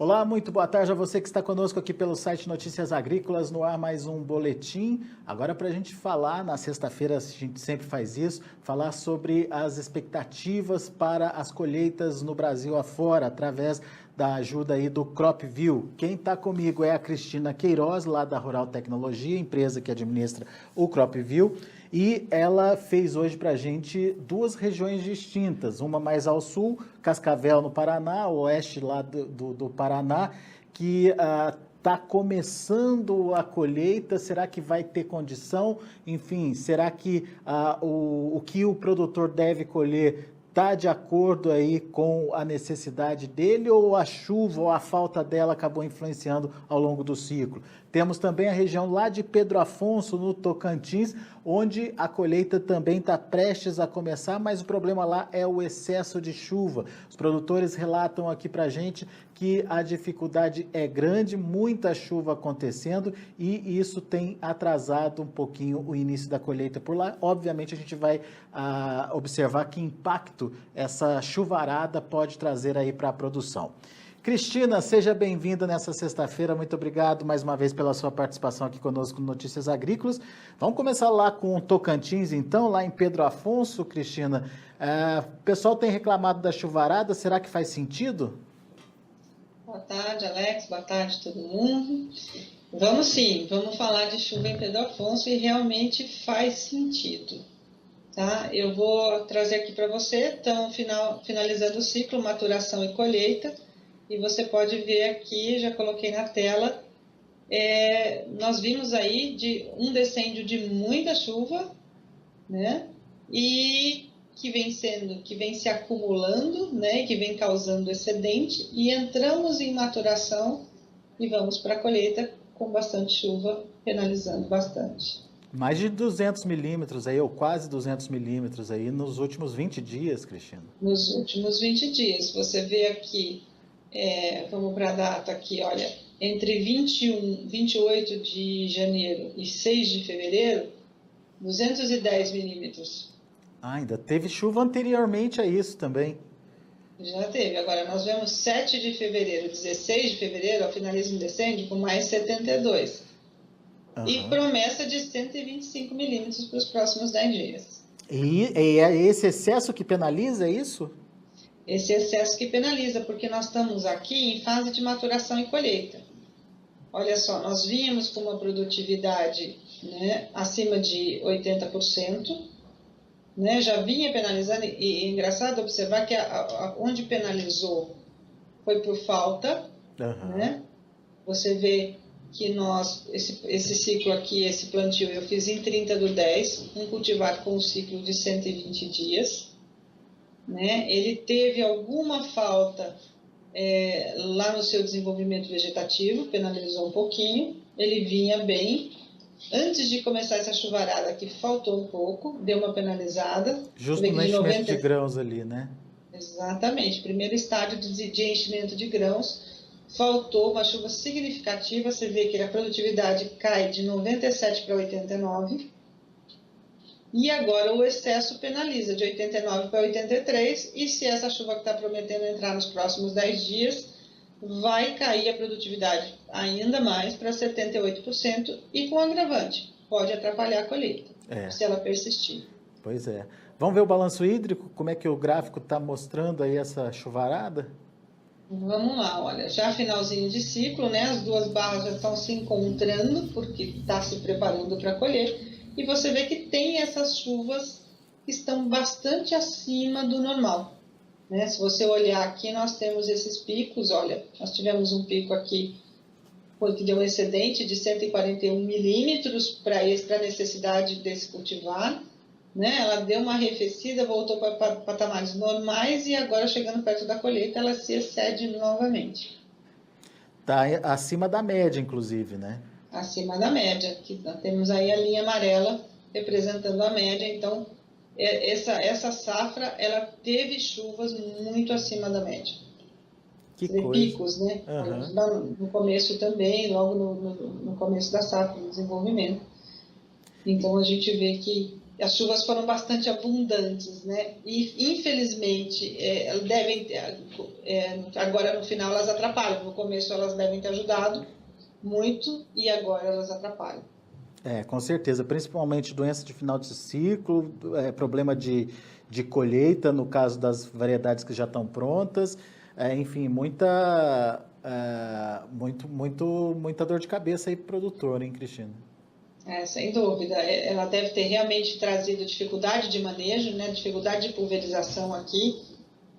Olá, muito boa tarde a você que está conosco aqui pelo site Notícias Agrícolas, no ar mais um boletim. Agora para a gente falar, na sexta-feira a gente sempre faz isso, falar sobre as expectativas para as colheitas no Brasil afora, através da ajuda aí do CropView. Quem está comigo é a Cristina Queiroz, lá da Rural Tecnologia, empresa que administra o CropView. E ela fez hoje para a gente duas regiões distintas, uma mais ao sul, Cascavel, no Paraná, oeste lá do Paraná, que está começando a colheita. Será que vai ter condição? Enfim, será que o que o produtor deve colher está de acordo aí com a necessidade dele, ou a chuva ou a falta dela acabou influenciando ao longo do ciclo? Temos também a região lá de Pedro Afonso, no Tocantins, onde a colheita também está prestes a começar, mas o problema lá é o excesso de chuva. Os produtores relatam aqui para a gente que a dificuldade é grande, muita chuva acontecendo, e isso tem atrasado um pouquinho o início da colheita por lá. Obviamente a gente vai observar que impacto essa chuvarada pode trazer aí para a produção. Cristina, seja bem-vinda nessa sexta-feira. Muito obrigado mais uma vez pela sua participação aqui conosco no Notícias Agrícolas. Vamos começar lá com o Tocantins, então, lá em Pedro Afonso, Cristina. O pessoal tem reclamado da chuvarada, será que faz sentido? Boa tarde, Alex. Boa tarde, todo mundo. Vamos sim, vamos falar de chuva em Pedro Afonso, e realmente faz sentido. Tá? Eu vou trazer aqui para você, então, finalizando o ciclo, maturação e colheita. E você pode ver aqui, já coloquei na tela, nós vimos aí um decêndio de muita chuva, né? E que vem se acumulando, né? Que vem causando excedente, e entramos em maturação e vamos para a colheita com bastante chuva, penalizando bastante. Mais de 200 milímetros aí, ou quase 200 milímetros aí nos últimos 20 dias, Cristina. Nos últimos 20 dias, você vê aqui, vamos para a data aqui, olha, entre 28 de janeiro e 6 de fevereiro, 210 milímetros. Ainda teve chuva anteriormente a isso também. Já teve. Agora, nós vemos 7 de fevereiro, 16 de fevereiro, ao finalismo de dezembro, com mais 72. E promessa de 125 milímetros para os próximos 10 dias. E é esse excesso que penaliza, é isso? Esse excesso que penaliza, porque nós estamos aqui em fase de maturação e colheita. Olha só, nós vínhamos com uma produtividade, né, acima de 80%, né, já vinha penalizando, e é engraçado observar que onde penalizou foi por falta, né? Você vê que esse ciclo aqui, esse plantio, eu fiz em 30/10, um cultivar com um ciclo de 120 dias, né? Ele teve alguma falta lá no seu desenvolvimento vegetativo, penalizou um pouquinho, ele vinha bem. Antes de começar essa chuvarada aqui, faltou um pouco, deu uma penalizada. Justo no enchimento de grãos ali, né? Exatamente, primeiro estágio de enchimento de grãos, faltou uma chuva significativa. Você vê que a produtividade cai de 97 para 89, e agora o excesso penaliza de 89 para 83, e se essa chuva que está prometendo entrar nos próximos 10 dias, vai cair a produtividade ainda mais para 78%, e com agravante, pode atrapalhar a colheita, se ela persistir. Pois é. Vamos ver o balanço hídrico, como é que o gráfico está mostrando aí essa chuvarada? Vamos lá, olha, já finalzinho de ciclo, né? As duas barras já estão se encontrando, porque está se preparando para colher, e você vê que tem essas chuvas que estão bastante acima do normal. Né? Se você olhar aqui, nós temos esses picos. Olha, nós tivemos um pico aqui que deu um excedente de 141 milímetros para a necessidade desse cultivar, né? Ela deu uma arrefecida, voltou para patamares normais, e agora, chegando perto da colheita, ela se excede novamente. Está acima da média, inclusive, né? Acima da média, que nós temos aí a linha amarela representando a média. Então, essa safra, ela teve chuvas muito acima da média. Que coisa. Picos, né? No começo também, logo no começo da safra, no desenvolvimento. Então, a gente vê que as chuvas foram bastante abundantes, né? E, infelizmente, agora no final elas atrapalham. No começo elas devem ter ajudado muito e agora elas atrapalham. Com certeza, principalmente doença de final de ciclo, problema de colheita, no caso das variedades que já estão prontas, enfim, muita dor de cabeça aí pro produtor, hein, Cristina? Sem dúvida. Ela deve ter realmente trazido dificuldade de manejo, né? Dificuldade de pulverização aqui.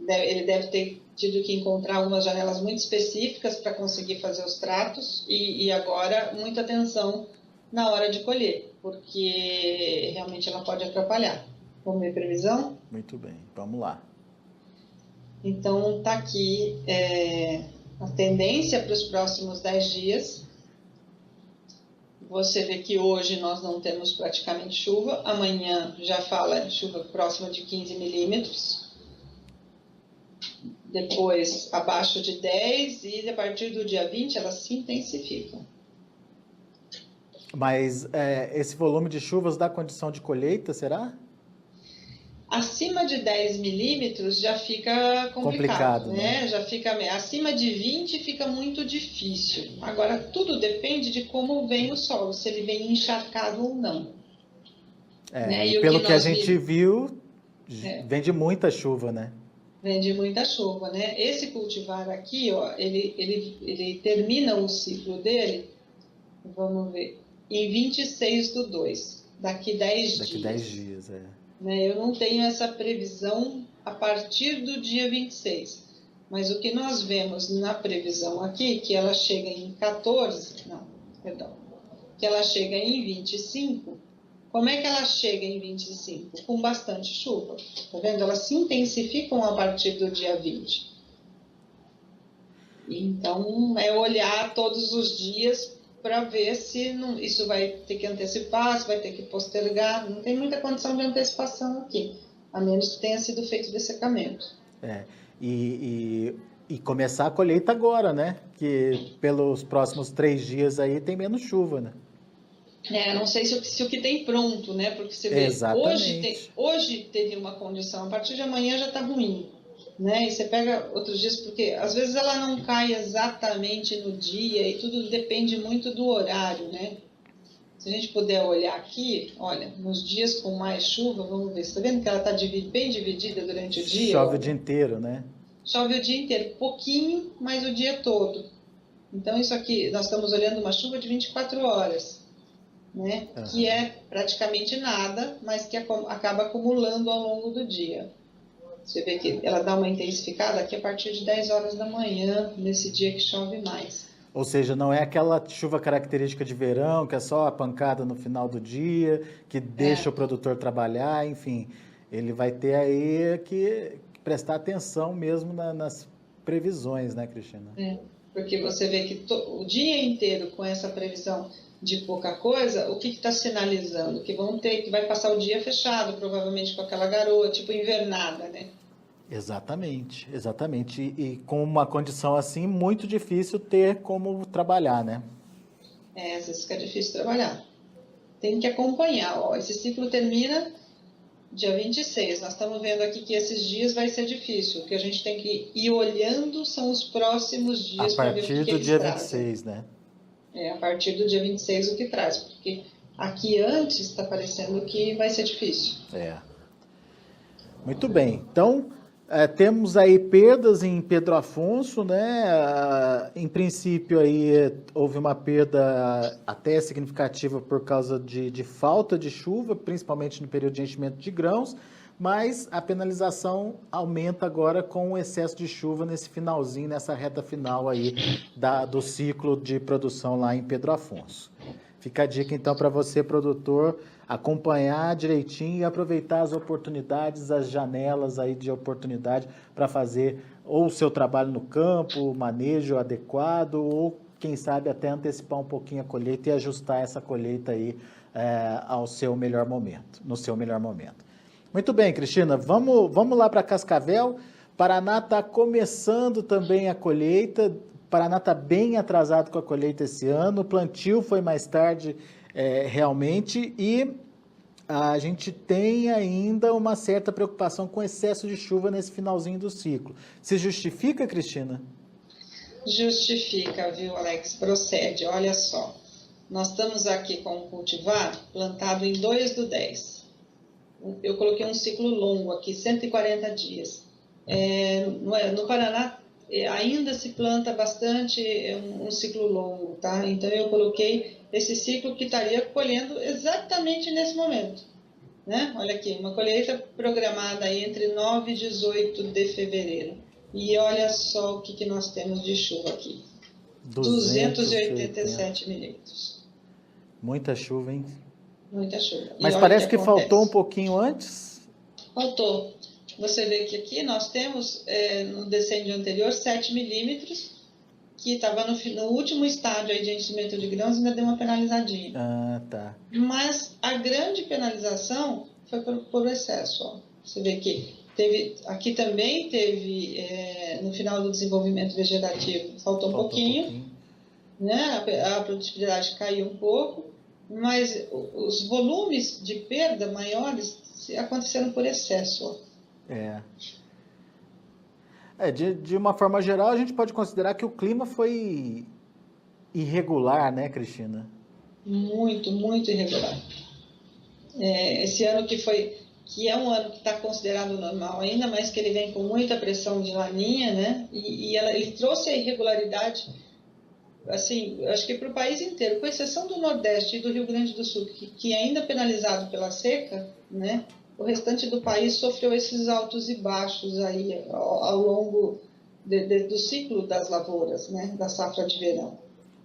Ele deve ter tido que encontrar algumas janelas muito específicas para conseguir fazer os tratos e agora muita atenção na hora de colher, porque realmente ela pode atrapalhar. Vamos ver previsão? Muito bem, vamos lá. Então, está aqui a tendência para os próximos 10 dias. Você vê que hoje nós não temos praticamente chuva, amanhã já fala de chuva próxima de 15 milímetros, depois abaixo de 10 e a partir do dia 20 elas se intensificam. Mas esse volume de chuvas dá condição de colheita, será? Acima de 10 milímetros já fica complicado, né? Já fica acima de 20 fica muito difícil. Agora tudo depende de como vem o solo, se ele vem encharcado ou não. Né? E pelo que a gente viu, vem de muita chuva, né? Vem de muita chuva, né? Esse cultivar aqui, ó, ele termina o ciclo dele, vamos ver, em 26/2, daqui 10 dias. Daqui 10 dias, Eu não tenho essa previsão a partir do dia 26, mas o que nós vemos na previsão aqui, que ela chega em 14, não, perdão, que ela chega em 25, como é que ela chega em 25? Com bastante chuva, tá vendo? Elas se intensificam a partir do dia 20. Então, olhar todos os dias para ver se isso vai ter que antecipar, se vai ter que postergar. Não tem muita condição de antecipação aqui, a menos que tenha sido feito dessecamento. E começar a colheita agora, né? Que pelos próximos 3 dias aí tem menos chuva, né? Não sei se o que tem pronto, né? Porque você vê, hoje teve uma condição, a partir de amanhã já está ruim. Né? E você pega outros dias, porque às vezes ela não cai exatamente no dia e tudo depende muito do horário, né? Se a gente puder olhar aqui, olha, nos dias com mais chuva, vamos ver, você está vendo que ela está bem dividida durante o dia? Chove o dia inteiro, né? Chove o dia inteiro, pouquinho, mas o dia todo. Então isso aqui, nós estamos olhando uma chuva de 24 horas, né? Uhum. Que é praticamente nada, mas que acaba acumulando ao longo do dia. Você vê que ela dá uma intensificada aqui a partir de 10 horas da manhã, nesse dia que chove mais. Ou seja, não é aquela chuva característica de verão, que é só a pancada no final do dia, que deixa o produtor trabalhar, enfim. Ele vai ter aí que prestar atenção mesmo nas previsões, né, Cristina? Porque você vê que o dia inteiro com essa previsão de pouca coisa, o que está sinalizando? Que vai passar o dia fechado, provavelmente com aquela garoa, tipo invernada, né? Exatamente. E com uma condição assim, muito difícil ter como trabalhar, né? Às vezes fica difícil trabalhar. Tem que acompanhar, ó, esse ciclo termina dia 26, nós estamos vendo aqui que esses dias vai ser difícil, o que a gente tem que ir olhando são os próximos dias para ver o que eles trazem. A partir do dia 26, né? A partir do dia 26 o que traz, porque aqui antes está parecendo que vai ser difícil. Muito bem, então temos aí perdas em Pedro Afonso, né? Em princípio aí houve uma perda até significativa por causa de falta de chuva, principalmente no período de enchimento de grãos, mas a penalização aumenta agora com o excesso de chuva nesse finalzinho, nessa reta final aí do ciclo de produção lá em Pedro Afonso. Fica a dica então para você, produtor, acompanhar direitinho e aproveitar as oportunidades, as janelas aí de oportunidade para fazer ou o seu trabalho no campo, o manejo adequado, ou quem sabe até antecipar um pouquinho a colheita e ajustar essa colheita aí no seu melhor momento. Muito bem, Cristina, vamos lá para Cascavel. Paraná está começando também a colheita. Paraná está bem atrasado com a colheita esse ano. O plantio foi mais tarde realmente e a gente tem ainda uma certa preocupação com excesso de chuva nesse finalzinho do ciclo. Se justifica, Cristina? Justifica, viu, Alex? Procede, olha só. Nós estamos aqui com um cultivar plantado em 2/10. Eu coloquei um ciclo longo aqui, 140 dias. No Paraná, ainda se planta bastante um ciclo longo, tá? Então, eu coloquei esse ciclo que estaria colhendo exatamente nesse momento, né? Olha aqui, uma colheita programada entre 9 e 18 de fevereiro. E olha só o que nós temos de chuva aqui. 287 milímetros. Muita chuva, hein? Muita chuva. Mas parece que faltou um pouquinho antes? Faltou. Você vê que aqui nós temos, no decêndio anterior, 7 milímetros, que estava no último estágio aí de enchimento de grãos e ainda deu uma penalizadinha. Ah, tá. Mas a grande penalização foi por excesso. Ó. Você vê que aqui também teve, no final do desenvolvimento vegetativo, faltou um pouquinho. Né? A produtividade caiu um pouco, mas os volumes de perda maiores aconteceram por excesso. De uma forma geral, a gente pode considerar que o clima foi irregular, né, Cristina? Muito, muito irregular. Esse ano que é um ano que está considerado normal ainda, mas que ele vem com muita pressão de laninha, né? Ele trouxe a irregularidade, assim, acho que para o país inteiro, com exceção do Nordeste e do Rio Grande do Sul, que é ainda penalizado pela seca, né? O restante do país sofreu esses altos e baixos aí ao longo do ciclo das lavouras, né? Da safra de verão.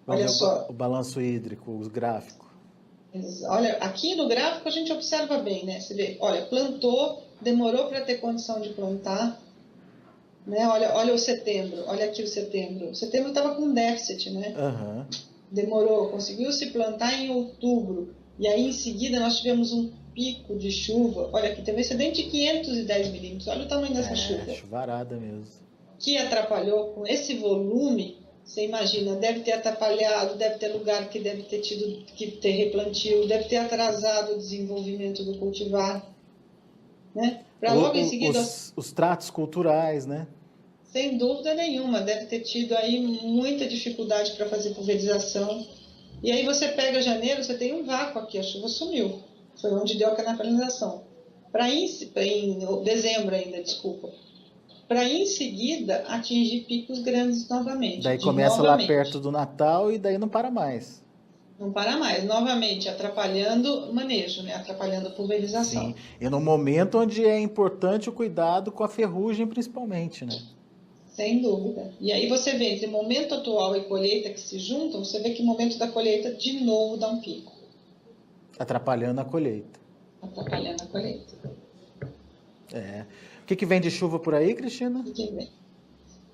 Olha só. O balanço hídrico, os gráficos. Olha, aqui no gráfico a gente observa bem, né? Você vê, olha, plantou, demorou para ter condição de plantar, né? Olha o setembro, olha aqui o setembro. O setembro estava com déficit, né? Uhum. Demorou, conseguiu se plantar em outubro. E aí, em seguida, nós tivemos um pico de chuva. Olha aqui, teve um excedente de 510 milímetros. Olha o tamanho dessa chuva. Chuvarada mesmo. Que atrapalhou com esse volume. Você imagina, deve ter atrapalhado, deve ter lugar que deve ter tido que ter replantio, deve ter atrasado o desenvolvimento do cultivar. Né? Para logo em seguida... Os tratos culturais, né? Sem dúvida nenhuma, deve ter tido aí muita dificuldade para fazer pulverização. E aí você pega janeiro, você tem um vácuo aqui, a chuva sumiu. Foi onde deu a canalização. Em dezembro ainda, desculpa. Para em seguida atingir picos grandes novamente. Daí começa lá perto do Natal e daí não para mais. Não para mais, novamente atrapalhando o manejo, né? Atrapalhando a pulverização. Sim. E no momento onde é importante o cuidado com a ferrugem, principalmente, né? Sem dúvida. E aí você vê, entre momento atual e colheita que se juntam, você vê que o momento da colheita de novo dá um pico. Atrapalhando a colheita. Atrapalhando a colheita. O que vem de chuva por aí, Cristina? O que vem?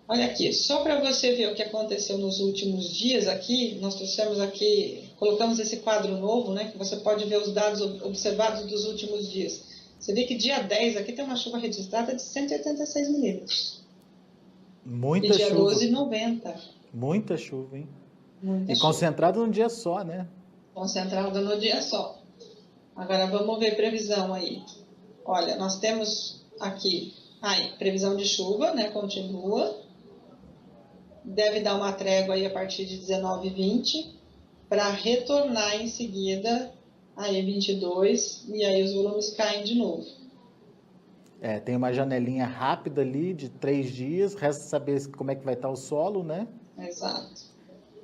Olha aqui, só para você ver o que aconteceu nos últimos dias aqui, nós trouxemos aqui, colocamos esse quadro novo, né, que você pode ver os dados observados dos últimos dias. Você vê que dia 10 aqui tem uma chuva registrada de 186 milímetros. Muita e dia chuva. 12, 90. Muita chuva, hein? Muita chuva. Concentrada num dia só, né? Concentrada no dia só. Agora vamos ver previsão aí. Olha, nós temos aqui, previsão de chuva, né, continua. Deve dar uma trégua aí a partir de 19 e 20, para retornar em seguida aí 22, e aí os volumes caem de novo. Tem uma janelinha rápida ali de 3 dias, resta saber como é que vai estar o solo, né? Exato.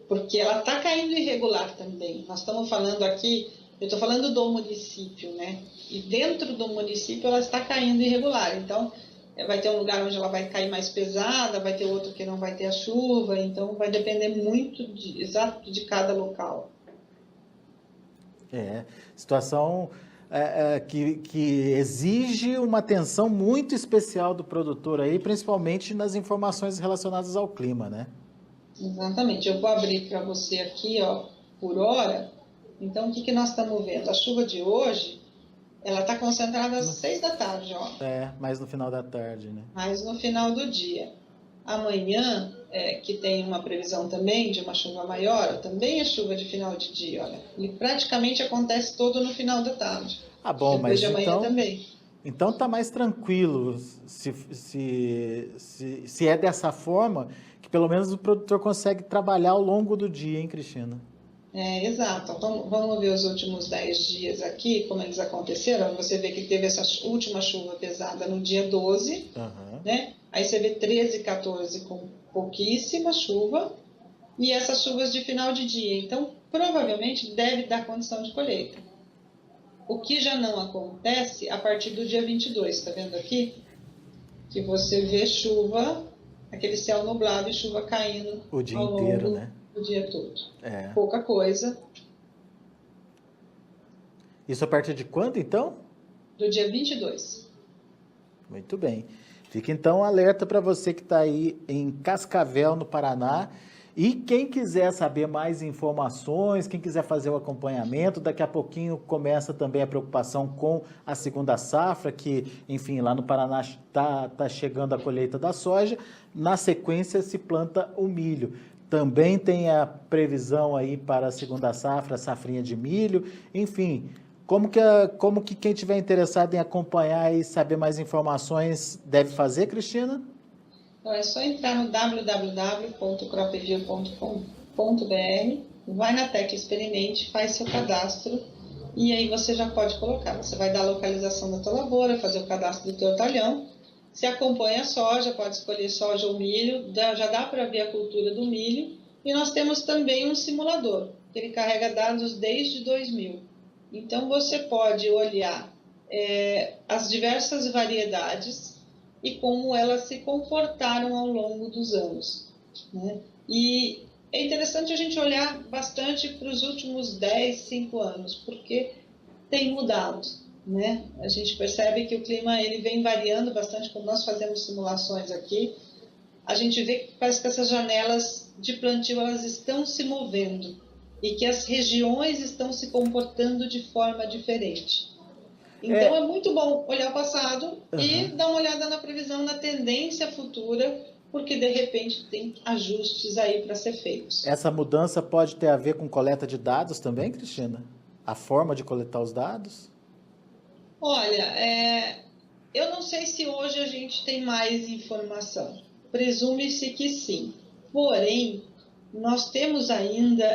Porque ela está caindo irregular também. Nós estamos falando aqui, eu estou falando do município, né? E dentro do município ela está caindo irregular. Então, vai ter um lugar onde ela vai cair mais pesada, vai ter outro que não vai ter a chuva. Então, vai depender muito exato de cada local. Situação que exige uma atenção muito especial do produtor aí, principalmente nas informações relacionadas ao clima, né? Exatamente. Eu vou abrir para você aqui, ó, por hora. Então, o que nós estamos vendo? A chuva de hoje, ela está concentrada às 6 da tarde, ó. Mais no final da tarde, né? Mais no final do dia. Amanhã, que tem uma previsão também de uma chuva maior, também é chuva de final de dia, olha. E praticamente acontece todo no final da tarde. Ah, bom, Depois mas de amanhã também. então tá mais tranquilo se é dessa forma que pelo menos o produtor consegue trabalhar ao longo do dia, hein, Cristina? Exato. Então, vamos ver os últimos 10 dias aqui, como eles aconteceram. Você vê que teve essa última chuva pesada no dia 12, Aham. né? Aí você vê 13 e 14 com pouquíssima chuva e essas chuvas de final de dia. Então, provavelmente deve dar condição de colheita. O que já não acontece a partir do dia 22, está vendo aqui? Que você vê chuva, aquele céu nublado e chuva caindo O dia ao inteiro, longo né? do dia todo. É. Pouca coisa, Isso a partir de quando, então? do dia 22. Muito bem. Fica então um alerta para você que está aí em Cascavel, no Paraná. E quem quiser saber mais informações, quem quiser fazer o acompanhamento, daqui a pouquinho começa também a preocupação com a segunda safra, que, enfim, lá no Paraná tá chegando a colheita da soja. Na sequência se planta o milho. Também tem a previsão aí para a segunda safra, a safrinha de milho, enfim. Como que quem tiver interessado em acompanhar e saber mais informações deve fazer, Cristina? Então é só entrar no www.cropview.com.br, vai na tecla experimente, faz seu cadastro e aí você já pode colocar. Você vai dar a localização da tua lavoura, fazer o cadastro do teu talhão. Se acompanha a soja, pode escolher soja ou milho, já dá para ver a cultura do milho. E nós temos também um simulador, que ele carrega dados desde 2000. Então você pode olhar as diversas variedades e como elas se comportaram ao longo dos anos, né? E é interessante a gente olhar bastante para os últimos 10, 5 anos, porque tem mudado, né? A gente percebe que o clima ele vem variando bastante quando nós fazemos simulações aqui. A gente vê que parece que essas janelas de plantio elas estão se movendo e que as regiões estão se comportando de forma diferente. Então, É, é muito bom olhar o passado e aham. dar uma olhada na previsão, na tendência futura, porque de repente tem ajustes aí para ser feitos. Essa mudança pode ter a ver com coleta de dados também, Cristina? A forma de coletar os dados? Olha, eu não sei se hoje a gente tem mais informação. Presume-se que sim. Porém, nós temos ainda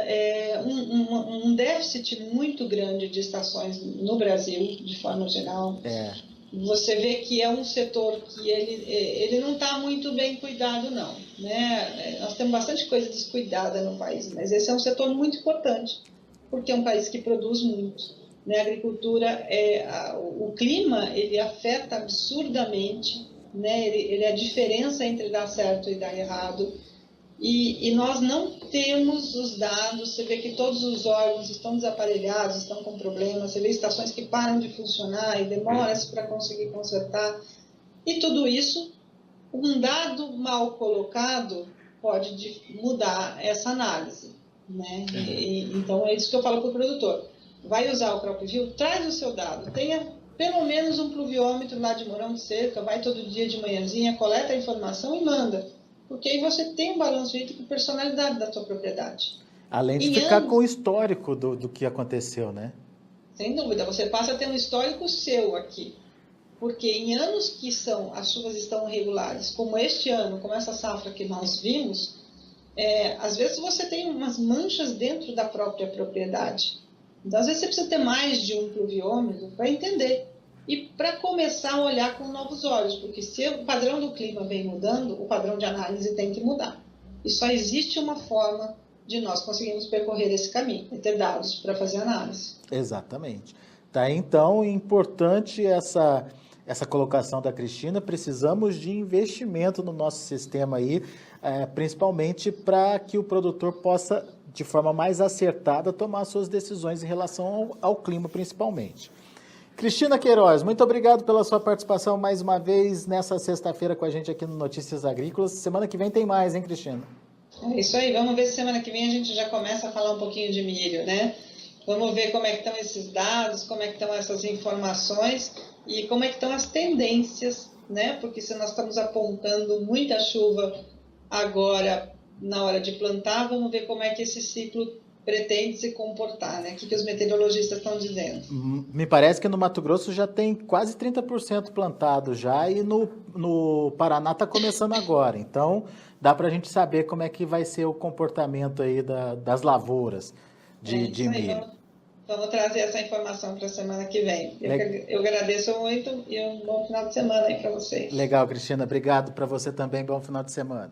um déficit muito grande de estações no Brasil, de forma geral. É, Você vê que é um setor que ele não está muito bem cuidado, não. Né? Nós temos bastante coisa descuidada no país, mas esse é um setor muito importante, porque é um país que produz muito. Né? A agricultura, o clima, ele afeta absurdamente, né? Ele é a diferença entre dar certo e dar errado. E nós não temos os dados, você vê que todos os órgãos estão desaparelhados, estão com problemas, você vê estações que param de funcionar e demora-se para conseguir consertar. E tudo isso, um dado mal colocado pode mudar essa análise. Né? Então é isso que eu falo para o produtor. Vai usar o CropView, traz o seu dado, tenha pelo menos um pluviômetro lá de Mourão de Cerca, vai todo dia de manhãzinha, coleta a informação e manda. Porque aí você tem um balanço hídrico personalidade da sua propriedade. além de Em ficar com anos, o histórico do que aconteceu, né? sem dúvida, você passa a ter um histórico seu aqui. Porque em anos que as chuvas estão regulares, como este ano, como essa safra que nós vimos, às vezes você tem umas manchas dentro da própria propriedade. Então, às vezes você precisa ter mais de um pluviômetro para entender. E para começar a olhar com novos olhos, porque se o padrão do clima vem mudando, o padrão de análise tem que mudar. E só existe uma forma de nós conseguirmos percorrer esse caminho, é ter dados para fazer análise. Exatamente. Tá, então, importante essa colocação da Cristina, precisamos de investimento no nosso sistema aí, principalmente para que o produtor possa, de forma mais acertada, tomar suas decisões em relação ao clima, principalmente. Cristina Queiroz, muito obrigado pela sua participação mais uma vez nessa sexta-feira com a gente aqui no Notícias Agrícolas. Semana que vem tem mais, hein, Cristina? É isso aí, vamos ver se semana que vem a gente já começa a falar um pouquinho de milho, né? Vamos ver como é que estão esses dados, como é que estão essas informações e como é que estão as tendências, né? Porque se nós estamos apontando muita chuva agora na hora de plantar, vamos ver como é que esse ciclo pretende se comportar, né? O que os meteorologistas estão dizendo? Me parece que no Mato Grosso já tem quase 30% plantado já e no Paraná está começando agora. Então, dá para a gente saber como é que vai ser o comportamento aí das lavouras de Isso aí, milho. vamos trazer essa informação para a semana que vem. Le- Eu agradeço muito e um bom final de semana aí para vocês. Legal, Cristina. Obrigado para você também. Bom final de semana.